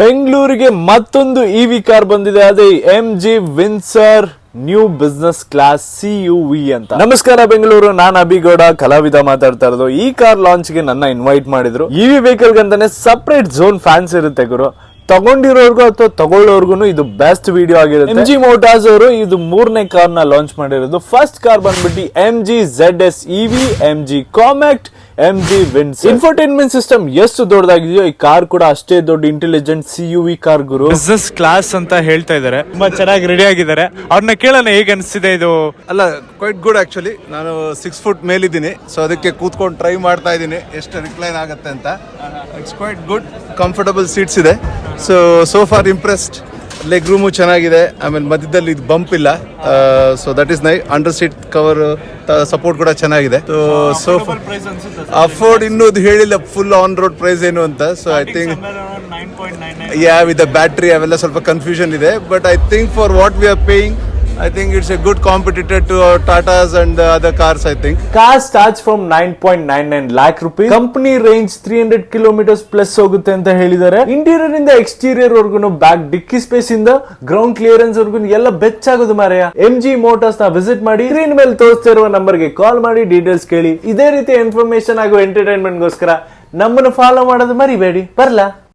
ಬೆಂಗಳೂರಿಗೆ ಮತ್ತೊಂದು EV car ಬಂದಿದೆ, ಅದೇ MG Windsor new business class CUV ಅಂತ. ನಮಸ್ಕಾರ ಬೆಂಗಳೂರು, ನಾನು ಅಭಿಗೌಡ ಕಲಾವಿದ ಮಾತಾಡ್ತಾ ಇರೋದು. ಈ ಕಾರ್ ಲಾಂಚ್ ಗೆ ನನ್ನ ಇನ್ವೈಟ್ ಮಾಡಿದ್ರು. ಇವಿ ವೆಹಿಕಲ್ ಗಂತಾನೆ ಸಪರೇಟ್ ಝೋನ್ ಫ್ಯಾನ್ಸ್ ಇರುತ್ತೆ ಗುರು. ತಗೊಂಡಿರೋರ್ಗು ಅಥವಾ ತಗೊಳ್ಳೋರ್ಗು ಇದು ಬೆಸ್ಟ್ ವಿಡಿಯೋ ಆಗಿರುತ್ತೆ. MG ಮೋಟಾರ್ಸ್ ಅವರು ಇದು 3ನೇ ಕಾರ್ ನ ಲಾಂಚ್ ಮಾಡಿರೋದು. ಫಸ್ಟ್ ಕಾರ್ ಬಂದ್ಬಿಟ್ಟು MG ZS EV, MG ಕಾಮ್ಯಾಕ್ಟ್, MG ವಿನ್ಸರ್. ಇನ್ಫೋಟೈನ್ಮೆಂಟ್ ಸಿಸ್ಟಮ್ ಎಷ್ಟು ದೊಡ್ಡದಾಗಿದೆಯೋ ಈ ಕಾರ್ ಕೂಡ ಅಷ್ಟೇ ದೊಡ್ಡ ಇಂಟೆಲಿಜೆಂಟ್ CUV ಕಾರ್ ಗುರು. ಬಿಸ್ನೆಸ್ ಕ್ಲಾಸ್ ಅಂತ ಹೇಳ್ತಾ ಇದಾರೆ, ತುಂಬಾ ಚೆನ್ನಾಗಿ ರೆಡಿ ಆಗಿದ್ದಾರೆ. ಅವ್ರನ್ನ ಕೇಳೋಣ ಹೇಗೆ ಅನಿಸ್ತಿದೆ ಇದು. ಅಲ್ಲ, ಕ್ವೈಟ್ ಗುಡ್ ಆಕ್ಚುಲಿ. ನಾನು 6 ಫುಟ್ ಮೇಲಿದ್ದೀನಿ, ಸೊ ಅದಕ್ಕೆ ಕೂತ್ಕೊಂಡು ಟ್ರೈ ಮಾಡ್ತಾ ಇದ್ದೀನಿ ಎಷ್ಟು ರಿಕ್ಲೈನ್ ಆಗುತ್ತೆ ಅಂತ. It's quite good, comfortable seats ಇದೆ. So far impressed. Leg room ಚೆನ್ನಾಗಿದೆ, ಆಮೇಲೆ ಮಧ್ಯದಲ್ಲಿ ಇದು ಬಂಪ್ ಇಲ್ಲ, so that is nice. Under seat cover support ಕೂಡ ಚೆನ್ನಾಗಿದೆ. ಸೊ ಅಫೋರ್ಡ್ ಇನ್ನೂ ಹೇಳಿಲ್ಲ ಫುಲ್ ಆನ್ ರೋಡ್ ಪ್ರೈಸ್ ಏನು ಅಂತ. So I think with the battery ಅವೆಲ್ಲ ಸ್ವಲ್ಪ ಕನ್ಫ್ಯೂಷನ್ ಇದೆ. But I think for what we are paying, I think it's a good competitor to Tatas and other cars, I think. Car starts from 9.99 lakh rupees. Company range 300 kilometers plus ಹೋಗುತ್ತೆ ಅಂತ ಹೇಳಿದ್ದಾರೆ. Interior ಇಂದ exterior ವರ್ಗುನು, back ಡಿಕ್ಕಿ space ಇಂದ ground clearance ವರ್ಗುನು ಎಲ್ಲ ಬೆಚ್ಚಾಗೋದು ಮಾರಾಯ. MG motors ನ visit ಮಾಡಿ, ಸ್ಕ್ರೀನ್ ಮೇಲೆ ತೋರಿಸ್ತಾ ಇರುವ ನಂಬರ್ ಗೆ ಕಾಲ್ ಮಾಡಿ ಡೀಟೇಲ್ಸ್ ಕೇಳಿ. ಇದೇ ರೀತಿ ಇನ್ಫಾರ್ಮೇಶನ್ ಹಾಗೂ ಎಂಟರ್ಟೈನ್ಮೆಂಟ್ ಗೋಸ್ಕರ ನಮ್ಮನ್ನು ಫಾಲೋ ಮಾಡೋದು ಮರಿಬೇಡಿ. ಬರ್ಲಾ?